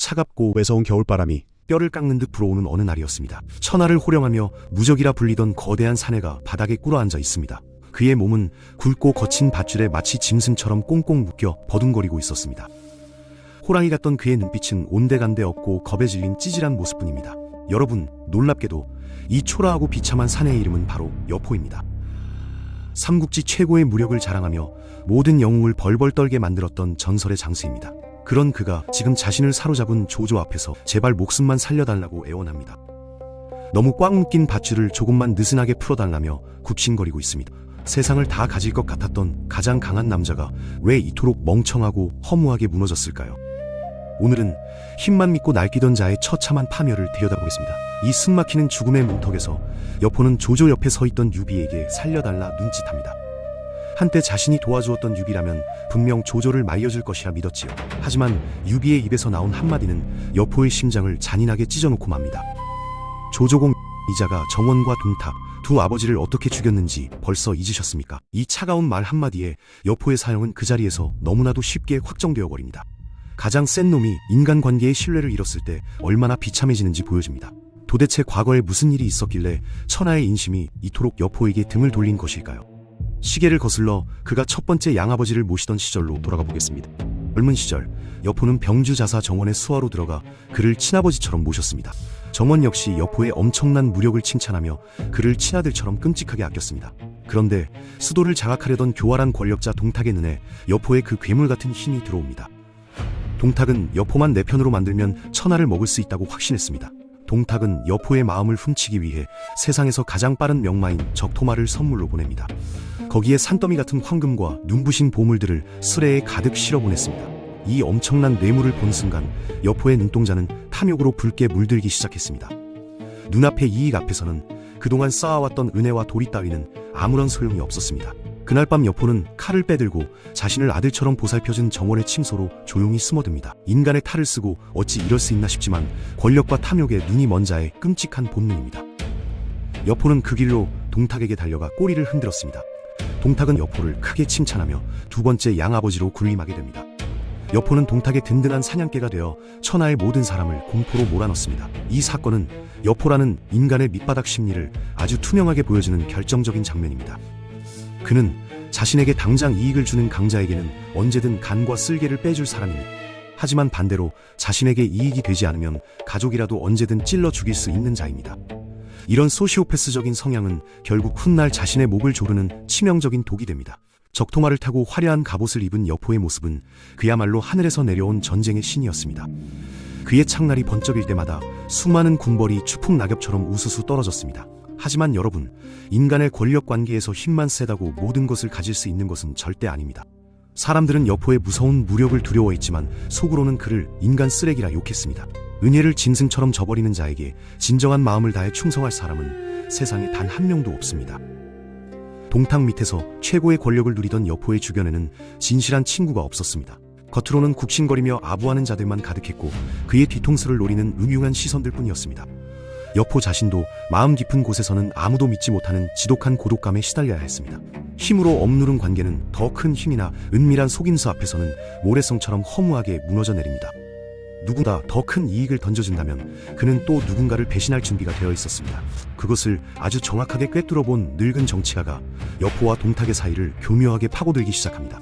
차갑고 외서운 겨울바람이 뼈를 깎는 듯 불어오는 어느 날이었습니다. 천하를 호령하며 무적이라 불리던 거대한 사내가 바닥에 꿇어앉아 있습니다. 그의 몸은 굵고 거친 밧줄에 마치 짐승처럼 꽁꽁 묶여 버둥거리고 있었습니다. 호랑이 같던 그의 눈빛은 온데간데 없고 겁에 질린 찌질한 모습뿐입니다. 여러분, 놀랍게도 이 초라하고 비참한 사내의 이름은 바로 여포입니다. 삼국지 최고의 무력을 자랑하며 모든 영웅을 벌벌 떨게 만들었던 전설의 장수입니다. 그런 그가 지금 자신을 사로잡은 조조 앞에서 제발 목숨만 살려달라고 애원합니다. 너무 꽉 묶인 밧줄을 조금만 느슨하게 풀어달라며 굽신거리고 있습니다. 세상을 다 가질 것 같았던 가장 강한 남자가 왜 이토록 멍청하고 허무하게 무너졌을까요? 오늘은 힘만 믿고 날뛰던 자의 처참한 파멸을 들여다보겠습니다. 이 숨막히는 죽음의 문턱에서 여포는 조조 옆에 서 있던 유비에게 살려달라 눈짓합니다. 한때 자신이 도와주었던 유비라면 분명 조조를 말려줄 것이라 믿었지요. 하지만 유비의 입에서 나온 한마디는 여포의 심장을 잔인하게 찢어놓고 맙니다. 조조공 이자가 정원과 동탁 두 아버지를 어떻게 죽였는지 벌써 잊으셨습니까? 이 차가운 말 한마디에 여포의 사형은 그 자리에서 너무나도 쉽게 확정되어 버립니다. 가장 센 놈이 인간관계의 신뢰를 잃었을 때 얼마나 비참해지는지 보여집니다. 도대체 과거에 무슨 일이 있었길래 천하의 인심이 이토록 여포에게 등을 돌린 것일까요? 시계를 거슬러 그가 첫 번째 양아버지를 모시던 시절로 돌아가 보겠습니다. 젊은 시절 여포는 병주자사 정원의 수하로 들어가 그를 친아버지처럼 모셨습니다. 정원 역시 여포의 엄청난 무력을 칭찬하며 그를 친아들처럼 끔찍하게 아꼈습니다. 그런데 수도를 장악하려던 교활한 권력자 동탁의 눈에 여포의 그 괴물 같은 힘이 들어옵니다. 동탁은 여포만 내 편으로 만들면 천하를 먹을 수 있다고 확신했습니다. 동탁은 여포의 마음을 훔치기 위해 세상에서 가장 빠른 명마인 적토마를 선물로 보냅니다. 거기에 산더미 같은 황금과 눈부신 보물들을 수레에 가득 실어보냈습니다. 이 엄청난 뇌물을 본 순간 여포의 눈동자는 탐욕으로 붉게 물들기 시작했습니다. 눈앞의 이익 앞에서는 그동안 쌓아왔던 은혜와 도리 따위는 아무런 소용이 없었습니다. 그날 밤 여포는 칼을 빼들고 자신을 아들처럼 보살펴준 정원의 침소로 조용히 숨어듭니다. 인간의 탈을 쓰고 어찌 이럴 수 있나 싶지만 권력과 탐욕에 눈이 먼 자의 끔찍한 본능입니다. 여포는 그 길로 동탁에게 달려가 꼬리를 흔들었습니다. 동탁은 여포를 크게 칭찬하며 두 번째 양아버지로 군림하게 됩니다. 여포는 동탁의 든든한 사냥개가 되어 천하의 모든 사람을 공포로 몰아넣습니다. 이 사건은 여포라는 인간의 밑바닥 심리를 아주 투명하게 보여주는 결정적인 장면입니다. 그는 자신에게 당장 이익을 주는 강자에게는 언제든 간과 쓸개를 빼줄 사람입니다. 하지만 반대로 자신에게 이익이 되지 않으면 가족이라도 언제든 찔러 죽일 수 있는 자입니다. 이런 소시오패스적인 성향은 결국 훗날 자신의 목을 조르는 치명적인 독이 됩니다. 적토마를 타고 화려한 갑옷을 입은 여포의 모습은 그야말로 하늘에서 내려온 전쟁의 신이었습니다. 그의 창날이 번쩍일 때마다 수많은 군벌이 추풍 낙엽처럼 우수수 떨어졌습니다. 하지만 여러분, 인간의 권력 관계에서 힘만 세다고 모든 것을 가질 수 있는 것은 절대 아닙니다. 사람들은 여포의 무서운 무력을 두려워했지만 속으로는 그를 인간 쓰레기라 욕했습니다. 은혜를 짐승처럼 저버리는 자에게 진정한 마음을 다해 충성할 사람은 세상에 단 한 명도 없습니다. 동탁 밑에서 최고의 권력을 누리던 여포의 주변에는 진실한 친구가 없었습니다. 겉으로는 굽신거리며 아부하는 자들만 가득했고 그의 뒤통수를 노리는 음흉한 시선들 뿐이었습니다. 여포 자신도 마음 깊은 곳에서는 아무도 믿지 못하는 지독한 고독감에 시달려야 했습니다. 힘으로 억누른 관계는 더 큰 힘이나 은밀한 속임수 앞에서는 모래성처럼 허무하게 무너져 내립니다. 누구보다 더 큰 이익을 던져준다면 그는 또 누군가를 배신할 준비가 되어 있었습니다. 그것을 아주 정확하게 꿰뚫어본 늙은 정치가가 여포와 동탁의 사이를 교묘하게 파고들기 시작합니다.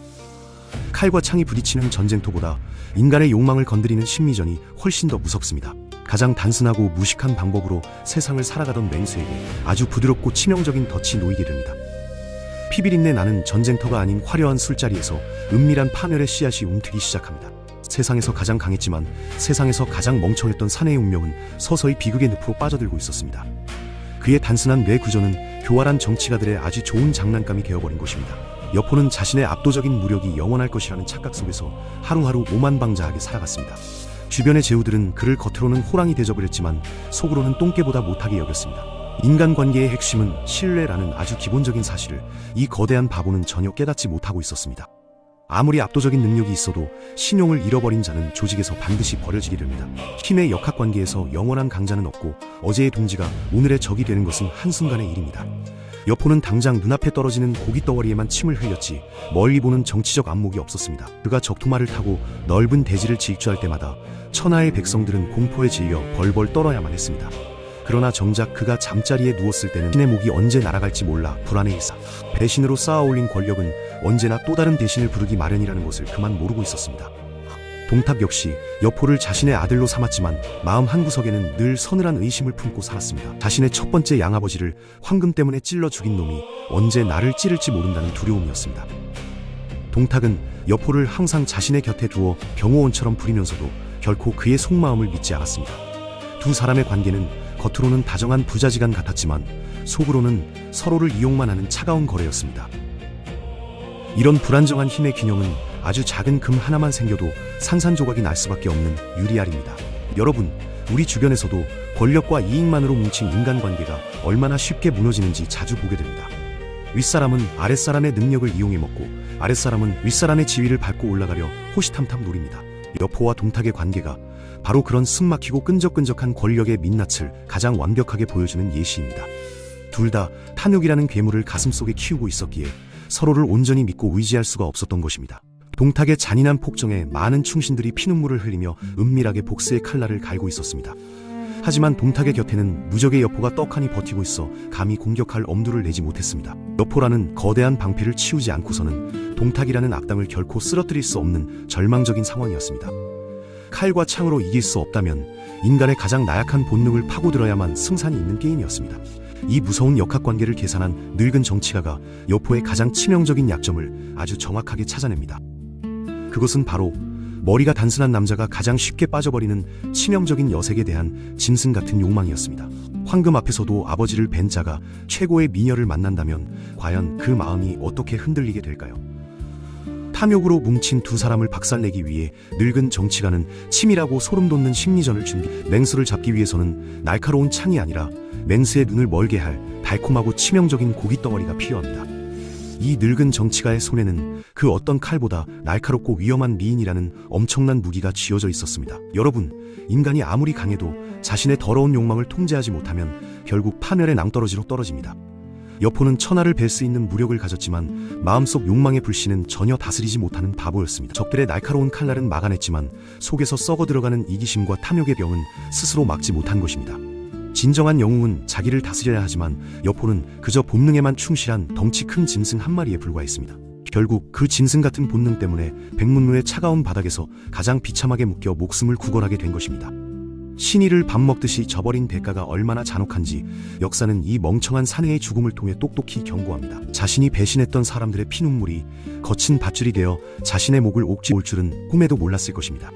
칼과 창이 부딪히는 전쟁터보다 인간의 욕망을 건드리는 심리전이 훨씬 더 무섭습니다. 가장 단순하고 무식한 방법으로 세상을 살아가던 맹수에게 아주 부드럽고 치명적인 덫이 놓이게 됩니다. 피비린내 나는 전쟁터가 아닌 화려한 술자리에서 은밀한 파멸의 씨앗이 움트기 시작합니다. 세상에서 가장 강했지만 세상에서 가장 멍청했던 사내의 운명은 서서히 비극의 늪으로 빠져들고 있었습니다. 그의 단순한 뇌 구조는 교활한 정치가들의 아주 좋은 장난감이 되어버린 것입니다. 여포는 자신의 압도적인 무력이 영원할 것이라는 착각 속에서 하루하루 오만방자하게 살아갔습니다. 주변의 제후들은 그를 겉으로는 호랑이 대접을 했지만 속으로는 똥개보다 못하게 여겼습니다. 인간관계의 핵심은 신뢰라는 아주 기본적인 사실을 이 거대한 바보는 전혀 깨닫지 못하고 있었습니다. 아무리 압도적인 능력이 있어도 신용을 잃어버린 자는 조직에서 반드시 버려지게 됩니다. 힘의 역학관계에서 영원한 강자는 없고 어제의 동지가 오늘의 적이 되는 것은 한순간의 일입니다. 여포는 당장 눈앞에 떨어지는 고기 덩어리에만 침을 흘렸지 멀리 보는 정치적 안목이 없었습니다. 그가 적토마를 타고 넓은 대지를 질주할 때마다 천하의 백성들은 공포에 질려 벌벌 떨어야만 했습니다. 그러나 정작 그가 잠자리에 누웠을 때는 신의 목이 언제 날아갈지 몰라 불안해했어. 배신으로 쌓아올린 권력은 언제나 또 다른 배신을 부르기 마련이라는 것을 그만 모르고 있었습니다. 동탁 역시 여포를 자신의 아들로 삼았지만 마음 한구석에는 늘 서늘한 의심을 품고 살았습니다. 자신의 첫 번째 양아버지를 황금 때문에 찔러 죽인 놈이 언제 나를 찌를지 모른다는 두려움이었습니다. 동탁은 여포를 항상 자신의 곁에 두어 병호원처럼 부리면서도 결코 그의 속마음을 믿지 않았습니다. 두 사람의 관계는 겉으로는 다정한 부자지간 같았지만 속으로는 서로를 이용만 하는 차가운 거래였습니다. 이런 불안정한 힘의 균형은 아주 작은 금 하나만 생겨도 산산조각이 날 수밖에 없는 유리알입니다. 여러분, 우리 주변에서도 권력과 이익만으로 뭉친 인간관계가 얼마나 쉽게 무너지는지 자주 보게 됩니다. 윗사람은 아랫사람의 능력을 이용해 먹고 아랫사람은 윗사람의 지위를 밟고 올라가려 호시탐탐 노립니다. 여포와 동탁의 관계가 바로 그런 숨막히고 끈적끈적한 권력의 민낯을 가장 완벽하게 보여주는 예시입니다. 둘 다 탐욕이라는 괴물을 가슴속에 키우고 있었기에 서로를 온전히 믿고 의지할 수가 없었던 것입니다. 동탁의 잔인한 폭정에 많은 충신들이 피눈물을 흘리며 은밀하게 복수의 칼날을 갈고 있었습니다. 하지만 동탁의 곁에는 무적의 여포가 떡하니 버티고 있어 감히 공격할 엄두를 내지 못했습니다. 여포라는 거대한 방패를 치우지 않고서는 동탁이라는 악당을 결코 쓰러뜨릴 수 없는 절망적인 상황이었습니다. 칼과 창으로 이길 수 없다면 인간의 가장 나약한 본능을 파고들어야만 승산이 있는 게임이었습니다. 이 무서운 역학관계를 계산한 늙은 정치가가 여포의 가장 치명적인 약점을 아주 정확하게 찾아냅니다. 그것은 바로 머리가 단순한 남자가 가장 쉽게 빠져버리는 치명적인 여색에 대한 짐승 같은 욕망이었습니다. 황금 앞에서도 아버지를 뵌 자가 최고의 미녀를 만난다면 과연 그 마음이 어떻게 흔들리게 될까요? 탐욕으로 뭉친 두 사람을 박살내기 위해 늙은 정치가는 치밀하고 소름돋는 심리전을 맹수를 잡기 위해서는 날카로운 창이 아니라 맹수의 눈을 멀게 할 달콤하고 치명적인 고깃덩어리가 필요합니다. 이 늙은 정치가의 손에는 그 어떤 칼보다 날카롭고 위험한 미인이라는 엄청난 무기가 쥐어져 있었습니다. 여러분, 인간이 아무리 강해도 자신의 더러운 욕망을 통제하지 못하면 결국 파멸의 낭떠러지로 떨어집니다. 여포는 천하를 뵐 수 있는 무력을 가졌지만 마음속 욕망의 불씨는 전혀 다스리지 못하는 바보였습니다. 적들의 날카로운 칼날은 막아냈지만 속에서 썩어 들어가는 이기심과 탐욕의 병은 스스로 막지 못한 것입니다. 진정한 영웅은 자기를 다스려야 하지만 여포는 그저 본능에만 충실한 덩치 큰 짐승 한 마리에 불과했습니다. 결국 그 짐승 같은 본능 때문에 백문루의 차가운 바닥에서 가장 비참하게 묶여 목숨을 구걸하게 된 것입니다. 신이를 밥 먹듯이 져버린 대가가 얼마나 잔혹한지 역사는 이 멍청한 사내의 죽음을 통해 똑똑히 경고합니다. 자신이 배신했던 사람들의 피눈물이 거친 밧줄이 되어 자신의 목을 옥지 올 줄은 꿈에도 몰랐을 것입니다.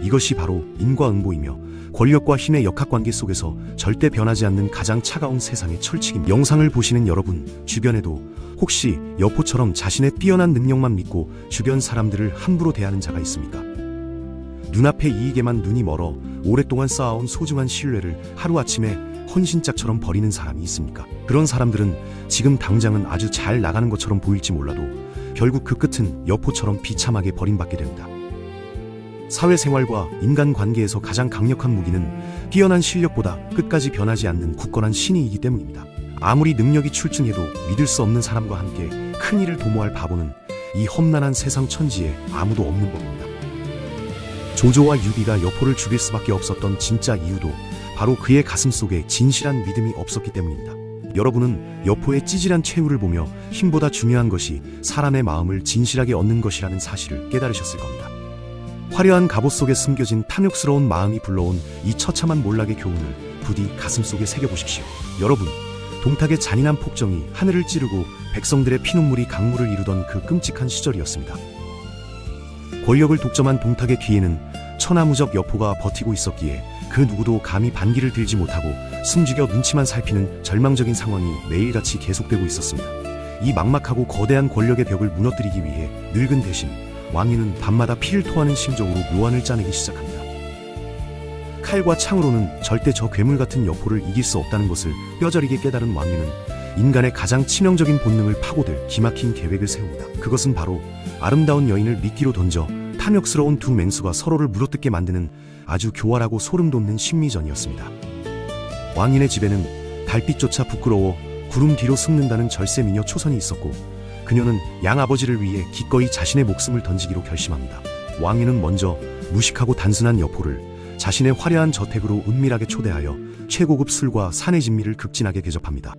이것이 바로 인과응보이며 권력과 힘의 역학관계 속에서 절대 변하지 않는 가장 차가운 세상의 철칙입니다. 영상을 보시는 여러분, 주변에도 혹시 여포처럼 자신의 뛰어난 능력만 믿고 주변 사람들을 함부로 대하는 자가 있습니까? 눈앞의 이익에만 눈이 멀어 오랫동안 쌓아온 소중한 신뢰를 하루아침에 헌신짝처럼 버리는 사람이 있습니까? 그런 사람들은 지금 당장은 아주 잘 나가는 것처럼 보일지 몰라도 결국 그 끝은 여포처럼 비참하게 버림받게 됩니다. 사회생활과 인간관계에서 가장 강력한 무기는 뛰어난 실력보다 끝까지 변하지 않는 굳건한 신의이기 때문입니다. 아무리 능력이 출중해도 믿을 수 없는 사람과 함께 큰일을 도모할 바보는 이 험난한 세상 천지에 아무도 없는 법입니다. 조조와 유비가 여포를 죽일 수밖에 없었던 진짜 이유도 바로 그의 가슴속에 진실한 믿음이 없었기 때문입니다. 여러분은 여포의 찌질한 최후를 보며 힘보다 중요한 것이 사람의 마음을 진실하게 얻는 것이라는 사실을 깨달으셨을 겁니다. 화려한 갑옷 속에 숨겨진 탐욕스러운 마음이 불러온 이 처참한 몰락의 교훈을 부디 가슴속에 새겨보십시오. 여러분, 동탁의 잔인한 폭정이 하늘을 찌르고 백성들의 피눈물이 강물을 이루던 그 끔찍한 시절이었습니다. 권력을 독점한 동탁의 뒤에는 천하무적 여포가 버티고 있었기에 그 누구도 감히 반기를 들지 못하고 숨죽여 눈치만 살피는 절망적인 상황이 매일같이 계속되고 있었습니다. 이 막막하고 거대한 권력의 벽을 무너뜨리기 위해 늙은 대신 왕유는 밤마다 피를 토하는 심정으로 묘안을 짜내기 시작합니다. 칼과 창으로는 절대 저 괴물 같은 여포를 이길 수 없다는 것을 뼈저리게 깨달은 왕유는 인간의 가장 치명적인 본능을 파고들 기막힌 계획을 세웁니다. 그것은 바로 아름다운 여인을 미끼로 던져 탐욕스러운 두 맹수가 서로를 물어뜯게 만드는 아주 교활하고 소름돋는 심리전이었습니다. 왕인의 집에는 달빛조차 부끄러워 구름 뒤로 숨는다는 절세 미녀 초선이 있었고, 그녀는 양아버지를 위해 기꺼이 자신의 목숨을 던지기로 결심합니다. 왕위는 먼저 무식하고 단순한 여포를 자신의 화려한 저택으로 은밀하게 초대하여 최고급 술과 사내 진미를 극진하게 대접합니다.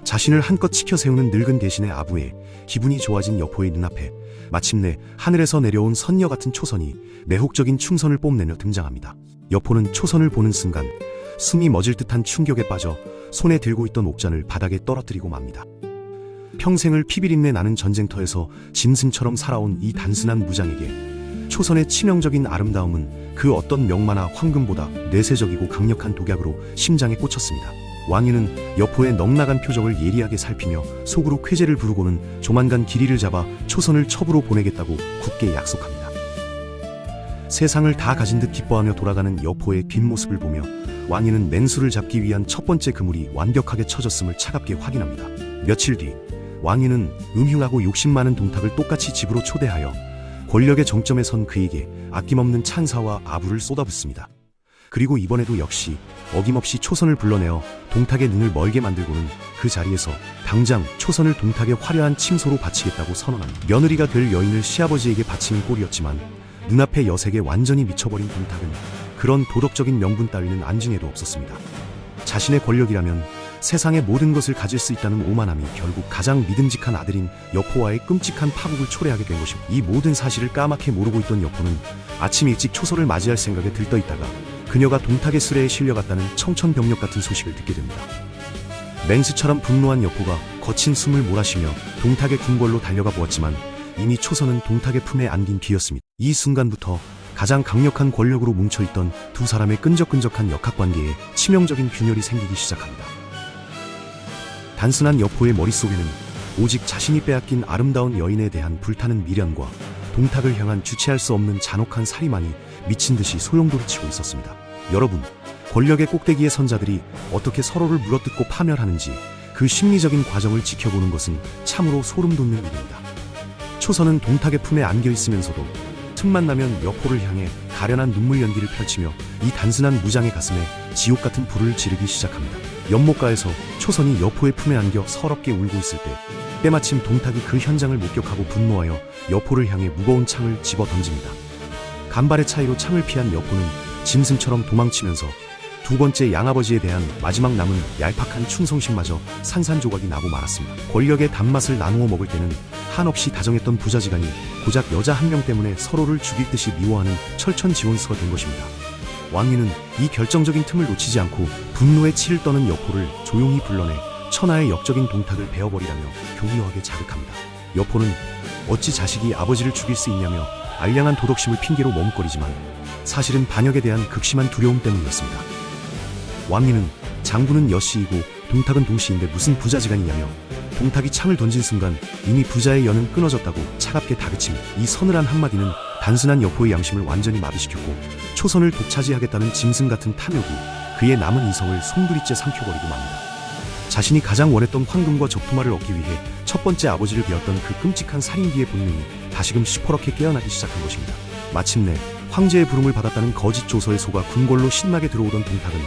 자신을 한껏 치켜 세우는 늙은 대신의 아부에 기분이 좋아진 여포의 눈앞에 마침내 하늘에서 내려온 선녀 같은 초선이 매혹적인 충선을 뽐내며 등장합니다. 여포는 초선을 보는 순간 숨이 멎을 듯한 충격에 빠져 손에 들고 있던 옥잔을 바닥에 떨어뜨리고 맙니다. 평생을 피비린내 나는 전쟁터에서 짐승처럼 살아온 이 단순한 무장에게 초선의 치명적인 아름다움은 그 어떤 명마나 황금보다 내세적이고 강력한 독약으로 심장에 꽂혔습니다. 왕유는 여포의 넉나간 표정을 예리하게 살피며 속으로 쾌재를 부르고는 조만간 길이를 잡아 초선을 첩으로 보내겠다고 굳게 약속합니다. 세상을 다 가진 듯 기뻐하며 돌아가는 여포의 뒷모습을 보며 왕유는 맹수를 잡기 위한 첫 번째 그물이 완벽하게 쳐졌음을 차갑게 확인합니다. 며칠 뒤 왕유는 음흉하고 욕심 많은 동탁을 똑같이 집으로 초대하여 권력의 정점에 선 그에게 아낌없는 찬사와 아부를 쏟아붓습니다. 그리고 이번에도 역시 어김없이 초선을 불러내어 동탁의 눈을 멀게 만들고는 그 자리에서 당장 초선을 동탁의 화려한 침소로 바치겠다고 선언합니다. 며느리가 될 여인을 시아버지에게 바치는 꼴이었지만 눈앞의 여색에 완전히 미쳐버린 동탁은 그런 도덕적인 명분 따위는 안중에도 없었습니다. 자신의 권력이라면 세상의 모든 것을 가질 수 있다는 오만함이 결국 가장 믿음직한 아들인 여포와의 끔찍한 파국을 초래하게 된 것입니다. 이 모든 사실을 까맣게 모르고 있던 여포는 아침 일찍 초선을 맞이할 생각에 들떠있다가 그녀가 동탁의 수레에 실려갔다는 청천벽력 같은 소식을 듣게 됩니다. 맹수처럼 분노한 여포가 거친 숨을 몰아쉬며 동탁의 궁궐로 달려가 보았지만 이미 초선은 동탁의 품에 안긴 뒤였습니다. 이 순간부터 가장 강력한 권력으로 뭉쳐있던 두 사람의 끈적끈적한 역학관계에 치명적인 균열이 생기기 시작합니다. 단순한 여포의 머릿속에는 오직 자신이 빼앗긴 아름다운 여인에 대한 불타는 미련과 동탁을 향한 주체할 수 없는 잔혹한 살이만이 미친 듯이 소용돌이치고 있었습니다. 여러분, 권력의 꼭대기의 선자들이 어떻게 서로를 물어뜯고 파멸하는지 그 심리적인 과정을 지켜보는 것은 참으로 소름 돋는 일입니다. 초선은 동탁의 품에 안겨 있으면서도 틈만 나면 여포를 향해 가련한 눈물 연기를 펼치며 이 단순한 무장의 가슴에 지옥 같은 불을 지르기 시작합니다. 연못가에서 초선이 여포의 품에 안겨 서럽게 울고 있을 때 때마침 동탁이 그 현장을 목격하고 분노하여 여포를 향해 무거운 창을 집어 던집니다. 간발의 차이로 창을 피한 여포는 짐승처럼 도망치면서 두 번째 양아버지에 대한 마지막 남은 얄팍한 충성심마저 산산조각이 나고 말았습니다. 권력의 단맛을 나누어 먹을 때는 한없이 다정했던 부자지간이 고작 여자 한 명 때문에 서로를 죽일 듯이 미워하는 철천지원수가 된 것입니다. 왕유는 이 결정적인 틈을 놓치지 않고 분노에 치를 떠는 여포를 조용히 불러내 천하의 역적인 동탁을 베어버리라며 교묘하게 자극합니다. 여포는 어찌 자식이 아버지를 죽일 수 있냐며 알량한 도덕심을 핑계로 머뭇거리지만 사실은 반역에 대한 극심한 두려움 때문이었습니다. 왕유는 장군은 여씨이고 동탁은 동씨인데 무슨 부자지간이냐며 동탁이 창을 던진 순간 이미 부자의 연은 끊어졌다고 차갑게 다그칩니다. 이 서늘한 한마디는 단순한 여포의 양심을 완전히 마비시켰고 초선을 독차지하겠다는 짐승 같은 탐욕이 그의 남은 이성을 송두리째 삼켜버리고 맙니다. 자신이 가장 원했던 황금과 적토마를 얻기 위해 첫 번째 아버지를 베었던 그 끔찍한 살인귀의 본능이 다시금 시퍼렇게 깨어나기 시작한 것입니다. 마침내 황제의 부름을 받았다는 거짓 조서에 속아 궁궐로 신나게 들어오던 동탁은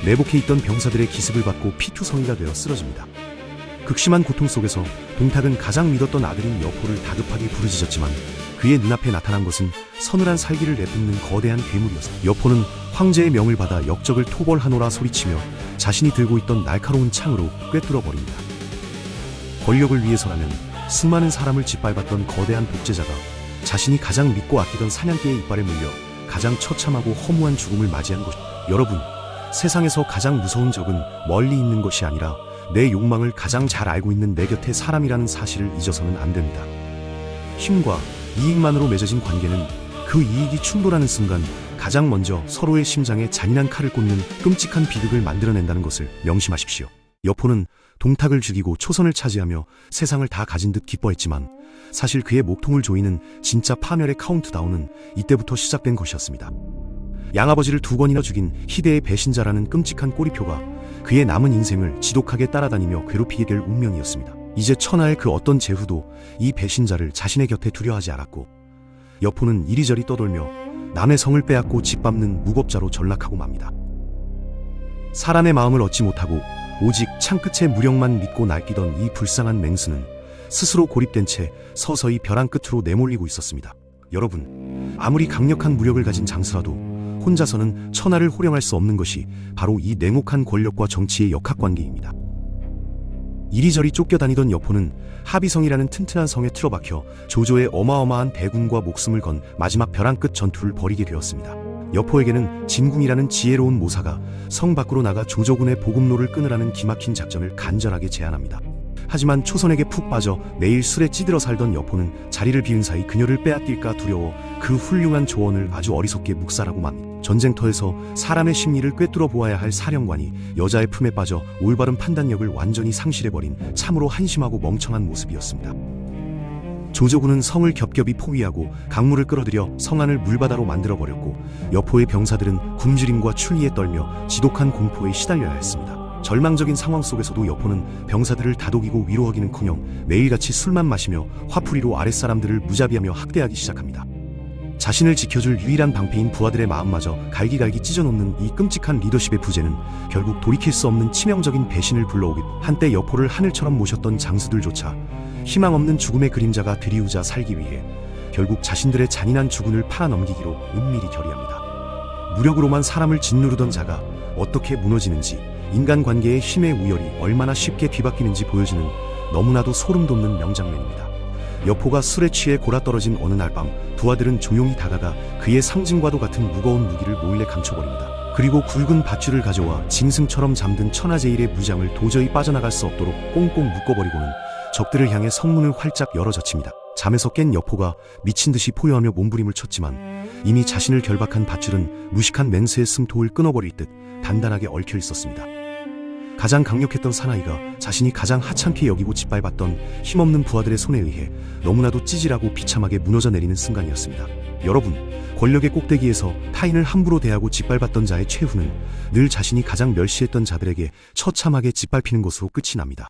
내복해 있던 병사들의 기습을 받고 피투성이가 되어 쓰러집니다. 극심한 고통 속에서 동탁은 가장 믿었던 아들인 여포를 다급하게 부르짖었지만 그의 눈앞에 나타난 것은 서늘한 살기를 내뿜는 거대한 괴물이었습니다. 여포는 황제의 명을 받아 역적을 토벌하노라 소리치며 자신이 들고 있던 날카로운 창으로 꿰뚫어버립니다. 권력을 위해서라면 수많은 사람을 짓밟았던 거대한 독재자가 자신이 가장 믿고 아끼던 사냥개의 이빨에 물려 가장 처참하고 허무한 죽음을 맞이한 것입니다. 여러분, 세상에서 가장 무서운 적은 멀리 있는 것이 아니라 내 욕망을 가장 잘 알고 있는 내 곁의 사람이라는 사실을 잊어서는 안 됩니다. 힘과 이익만으로 맺어진 관계는 그 이익이 충돌하는 순간 가장 먼저 서로의 심장에 잔인한 칼을 꽂는 끔찍한 비극을 만들어낸다는 것을 명심하십시오. 여포는 동탁을 죽이고 초선을 차지하며 세상을 다 가진 듯 기뻐했지만 사실 그의 목통을 조이는 진짜 파멸의 카운트다운은 이때부터 시작된 것이었습니다. 양아버지를 2번이나 죽인 희대의 배신자라는 끔찍한 꼬리표가 그의 남은 인생을 지독하게 따라다니며 괴롭히게 될 운명이었습니다. 이제 천하의 그 어떤 제후도 이 배신자를 자신의 곁에 두려워하지 않았고 여포는 이리저리 떠돌며 남의 성을 빼앗고 짓밟는 무법자로 전락하고 맙니다. 사람의 마음을 얻지 못하고 오직 창끝의 무력만 믿고 날뛰던 이 불쌍한 맹수는 스스로 고립된 채 서서히 벼랑 끝으로 내몰리고 있었습니다. 여러분, 아무리 강력한 무력을 가진 장수라도 혼자서는 천하를 호령할 수 없는 것이 바로 이 냉혹한 권력과 정치의 역학관계입니다. 이리저리 쫓겨다니던 여포는 하비성이라는 튼튼한 성에 틀어박혀 조조의 어마어마한 대군과 목숨을 건 마지막 벼랑 끝 전투를 벌이게 되었습니다. 여포에게는 진궁이라는 지혜로운 모사가 성 밖으로 나가 조조군의 보급로를 끊으라는 기막힌 작전을 간절하게 제안합니다. 하지만 초선에게 푹 빠져 매일 술에 찌들어 살던 여포는 자리를 비운 사이 그녀를 빼앗길까 두려워 그 훌륭한 조언을 아주 어리석게 묵살하고 맙니다. 전쟁터에서 사람의 심리를 꿰뚫어 보아야 할 사령관이 여자의 품에 빠져 올바른 판단력을 완전히 상실해버린 참으로 한심하고 멍청한 모습이었습니다. 조조군은 성을 겹겹이 포위하고 강물을 끌어들여 성안을 물바다로 만들어버렸고 여포의 병사들은 굶주림과 추위에 떨며 지독한 공포에 시달려야 했습니다. 절망적인 상황 속에서도 여포는 병사들을 다독이고 위로하기는커녕 매일같이 술만 마시며 화풀이로 아랫사람들을 무자비하며 학대하기 시작합니다. 자신을 지켜줄 유일한 방패인 부하들의 마음마저 갈기갈기 찢어놓는 이 끔찍한 리더십의 부재는 결국 돌이킬 수 없는 치명적인 배신을 불러오게, 한때 여포를 하늘처럼 모셨던 장수들조차 희망 없는 죽음의 그림자가 드리우자 살기 위해 결국 자신들의 잔인한 주군을 팔아넘기기로 은밀히 결의합니다. 무력으로만 사람을 짓누르던 자가 어떻게 무너지는지, 인간관계의 힘의 우열이 얼마나 쉽게 뒤바뀌는지 보여주는 너무나도 소름 돋는 명장면입니다. 여포가 술에 취해 골아떨어진 어느 날 밤, 부하들은 조용히 다가가 그의 상징과도 같은 무거운 무기를 몰래 감춰버립니다. 그리고 굵은 밧줄을 가져와 짐승처럼 잠든 천하제일의 무장을 도저히 빠져나갈 수 없도록 꽁꽁 묶어버리고는 적들을 향해 성문을 활짝 열어젖힙니다. 잠에서 깬 여포가 미친듯이 포효하며 몸부림을 쳤지만 이미 자신을 결박한 밧줄은 무식한 맹수의 숨통을 끊어버릴 듯 단단하게 얽혀 있었습니다. 가장 강력했던 사나이가 자신이 가장 하찮게 여기고 짓밟았던 힘없는 부하들의 손에 의해 너무나도 찌질하고 비참하게 무너져 내리는 순간이었습니다. 여러분, 권력의 꼭대기에서 타인을 함부로 대하고 짓밟았던 자의 최후는 늘 자신이 가장 멸시했던 자들에게 처참하게 짓밟히는 것으로 끝이 납니다.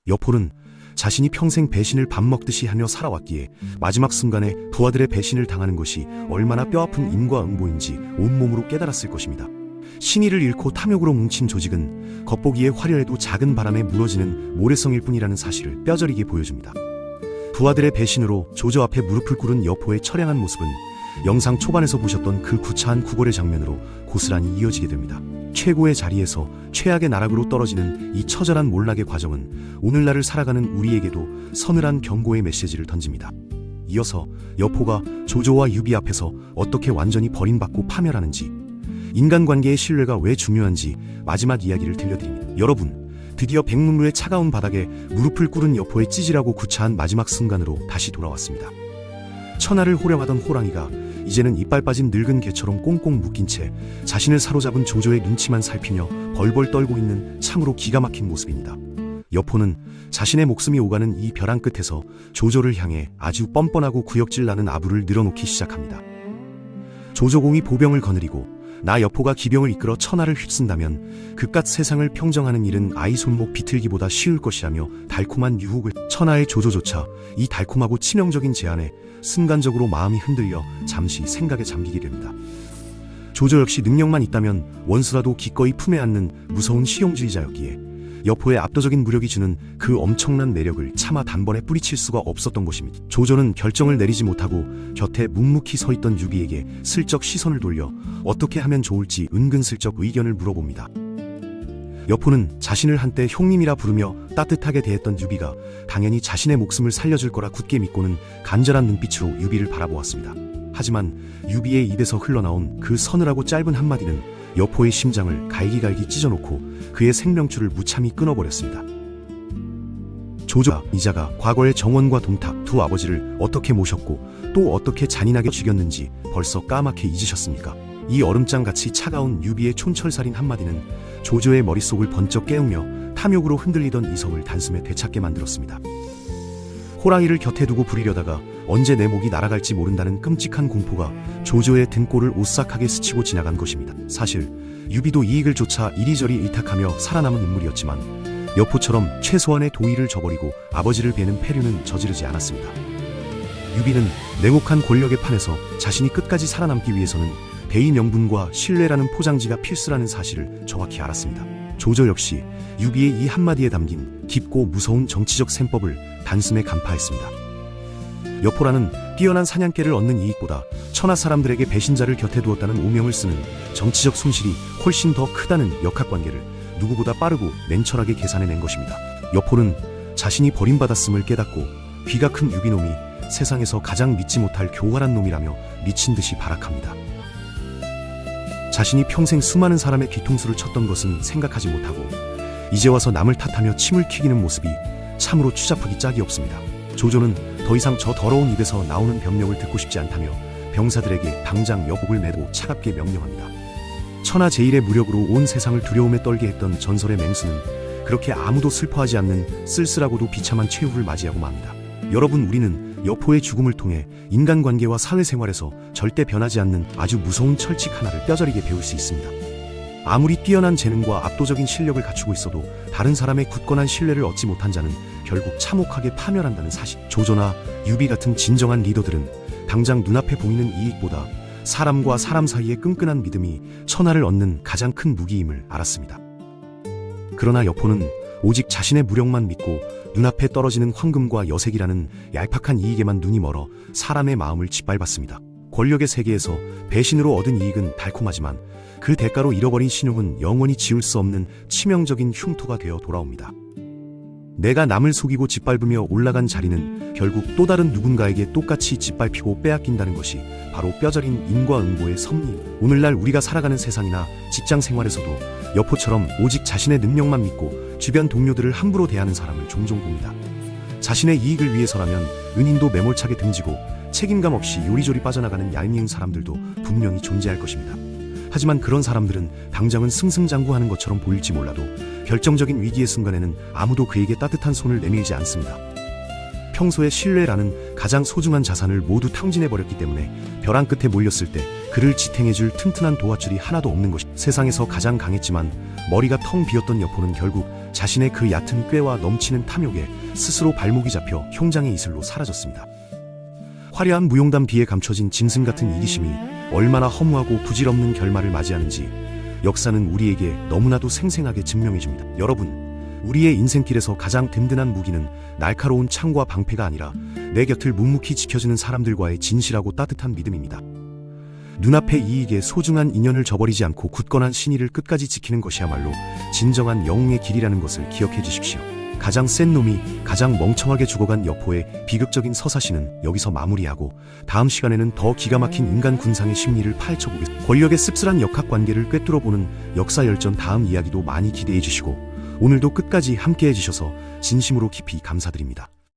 여포는 자신이 평생 배신을 밥 먹듯이 하며 살아왔기에 마지막 순간에 부하들의 배신을 당하는 것이 얼마나 뼈아픈 인과응보인지 온몸으로 깨달았을 것입니다. 신의를 잃고 탐욕으로 뭉친 조직은 겉보기에 화려해도 작은 바람에 무너지는 모래성일 뿐이라는 사실을 뼈저리게 보여줍니다. 부하들의 배신으로 조조 앞에 무릎을 꿇은 여포의 처량한 모습은 영상 초반에서 보셨던 그 구차한 구걸의 장면으로 고스란히 이어지게 됩니다. 최고의 자리에서 최악의 나락으로 떨어지는 이 처절한 몰락의 과정은 오늘날을 살아가는 우리에게도 서늘한 경고의 메시지를 던집니다. 이어서 여포가 조조와 유비 앞에서 어떻게 완전히 버림받고 파멸하는지, 인간관계의 신뢰가 왜 중요한지 마지막 이야기를 들려드립니다. 여러분, 드디어 백문루의 차가운 바닥에 무릎을 꿇은 여포의 찌질하고 구차한 마지막 순간으로 다시 돌아왔습니다. 천하를 호령하던 호랑이가 이제는 이빨 빠진 늙은 개처럼 꽁꽁 묶인 채 자신을 사로잡은 조조의 눈치만 살피며 벌벌 떨고 있는 참으로 기가 막힌 모습입니다. 여포는 자신의 목숨이 오가는 이 벼랑 끝에서 조조를 향해 아주 뻔뻔하고 구역질 나는 아부를 늘어놓기 시작합니다. 조조공이 보병을 거느리고 나 여포가 기병을 이끌어 천하를 휩쓴다면 그깟 세상을 평정하는 일은 아이 손목 비틀기보다 쉬울 것이라며 달콤한 유혹을, 천하의 조조조차 이 달콤하고 치명적인 제안에 순간적으로 마음이 흔들려 잠시 생각에 잠기게 됩니다. 조조 역시 능력만 있다면 원수라도 기꺼이 품에 안는 무서운 실용주의자였기에 여포의 압도적인 무력이 주는 그 엄청난 매력을 차마 단번에 뿌리칠 수가 없었던 것입니다. 조조는 결정을 내리지 못하고 곁에 묵묵히 서 있던 유비에게 슬쩍 시선을 돌려 어떻게 하면 좋을지 은근슬쩍 의견을 물어봅니다. 여포는 자신을 한때 형님이라 부르며 따뜻하게 대했던 유비가 당연히 자신의 목숨을 살려줄 거라 굳게 믿고는 간절한 눈빛으로 유비를 바라보았습니다. 하지만 유비의 입에서 흘러나온 그 서늘하고 짧은 한마디는 여포의 심장을 갈기갈기 찢어놓고 그의 생명줄을 무참히 끊어버렸습니다. 조조와 이자가 과거의 정원과 동탁 두 아버지를 어떻게 모셨고 또 어떻게 잔인하게 죽였는지 벌써 까맣게 잊으셨습니까? 이 얼음장같이 차가운 유비의 촌철살인 한마디는 조조의 머릿속을 번쩍 깨우며 탐욕으로 흔들리던 이성을 단숨에 되찾게 만들었습니다. 호랑이를 곁에 두고 부리려다가 언제 내 목이 날아갈지 모른다는 끔찍한 공포가 조조의 등골을 오싹하게 스치고 지나간 것입니다. 사실 유비도 이익을 쫓아 이리저리 일탁하며 살아남은 인물이었지만 여포처럼 최소한의 도의를 저버리고 아버지를 베는 패륜은 저지르지 않았습니다. 유비는 냉혹한 권력의 판에서 자신이 끝까지 살아남기 위해서는 대의 명분과 신뢰라는 포장지가 필수라는 사실을 정확히 알았습니다. 조조 역시 유비의 이 한마디에 담긴 깊고 무서운 정치적 셈법을 단숨에 간파했습니다. 여포라는 뛰어난 사냥개를 얻는 이익보다 천하 사람들에게 배신자를 곁에 두었다는 오명을 쓰는 정치적 손실이 훨씬 더 크다는 역학관계를 누구보다 빠르고 냉철하게 계산해낸 것입니다. 여포는 자신이 버림받았음을 깨닫고 귀가 큰 유비놈이 세상에서 가장 믿지 못할 교활한 놈이라며 미친 듯이 발악합니다. 자신이 평생 수많은 사람의 뒤통수를 쳤던 것은 생각하지 못하고 이제 와서 남을 탓하며 침을 튀기는 모습이 참으로 추잡하기 짝이 없습니다. 조조는 더 이상 저 더러운 입에서 나오는 변명을 듣고 싶지 않다며 병사들에게 당장 여복을 내고 차갑게 명령합니다. 천하제일의 무력으로 온 세상을 두려움에 떨게 했던 전설의 맹수는 그렇게 아무도 슬퍼하지 않는 쓸쓸하고도 비참한 최후를 맞이하고 맙니다. 여러분, 우리는 여포의 죽음을 통해 인간관계와 사회생활에서 절대 변하지 않는 아주 무서운 철칙 하나를 뼈저리게 배울 수 있습니다. 아무리 뛰어난 재능과 압도적인 실력을 갖추고 있어도 다른 사람의 굳건한 신뢰를 얻지 못한 자는 결국 참혹하게 파멸한다는 사실. 조조나 유비 같은 진정한 리더들은 당장 눈앞에 보이는 이익보다 사람과 사람 사이의 끈끈한 믿음이 천하를 얻는 가장 큰 무기임을 알았습니다. 그러나 여포는 오직 자신의 무력만 믿고 눈앞에 떨어지는 황금과 여색이라는 얄팍한 이익에만 눈이 멀어 사람의 마음을 짓밟았습니다. 권력의 세계에서 배신으로 얻은 이익은 달콤하지만 그 대가로 잃어버린 신용은 영원히 지울 수 없는 치명적인 흉터가 되어 돌아옵니다. 내가 남을 속이고 짓밟으며 올라간 자리는 결국 또 다른 누군가에게 똑같이 짓밟히고 빼앗긴다는 것이 바로 뼈저린 인과응보의 섭리. 오늘날 우리가 살아가는 세상이나 직장 생활에서도 여포처럼 오직 자신의 능력만 믿고 주변 동료들을 함부로 대하는 사람을 종종 봅니다. 자신의 이익을 위해서라면 은인도 매몰차게 등지고 책임감 없이 요리조리 빠져나가는 얄미운 사람들도 분명히 존재할 것입니다. 하지만 그런 사람들은 당장은 승승장구하는 것처럼 보일지 몰라도 결정적인 위기의 순간에는 아무도 그에게 따뜻한 손을 내밀지 않습니다. 평소에 신뢰라는 가장 소중한 자산을 모두 탕진해버렸기 때문에 벼랑 끝에 몰렸을 때 그를 지탱해줄 튼튼한 도화줄이 하나도 없는 것이 세상에서 가장 강했지만 머리가 텅 비었던 여포는 결국 자신의 그 얕은 꾀와 넘치는 탐욕에 스스로 발목이 잡혀 흉장의 이슬로 사라졌습니다. 화려한 무용담 뒤에 감춰진 짐승 같은 이기심이 얼마나 허무하고 부질없는 결말을 맞이하는지 역사는 우리에게 너무나도 생생하게 증명해줍니다. 여러분, 우리의 인생길에서 가장 든든한 무기는 날카로운 창과 방패가 아니라 내 곁을 묵묵히 지켜주는 사람들과의 진실하고 따뜻한 믿음입니다. 눈앞의 이익에 소중한 인연을 저버리지 않고 굳건한 신의를 끝까지 지키는 것이야말로 진정한 영웅의 길이라는 것을 기억해 주십시오. 가장 센 놈이 가장 멍청하게 죽어간 여포의 비극적인 서사시는 여기서 마무리하고 다음 시간에는 더 기가 막힌 인간 군상의 심리를 파헤쳐보겠습니다. 권력의 씁쓸한 역학관계를 꿰뚫어보는 역사열전 다음 이야기도 많이 기대해 주시고 오늘도 끝까지 함께해 주셔서 진심으로 깊이 감사드립니다.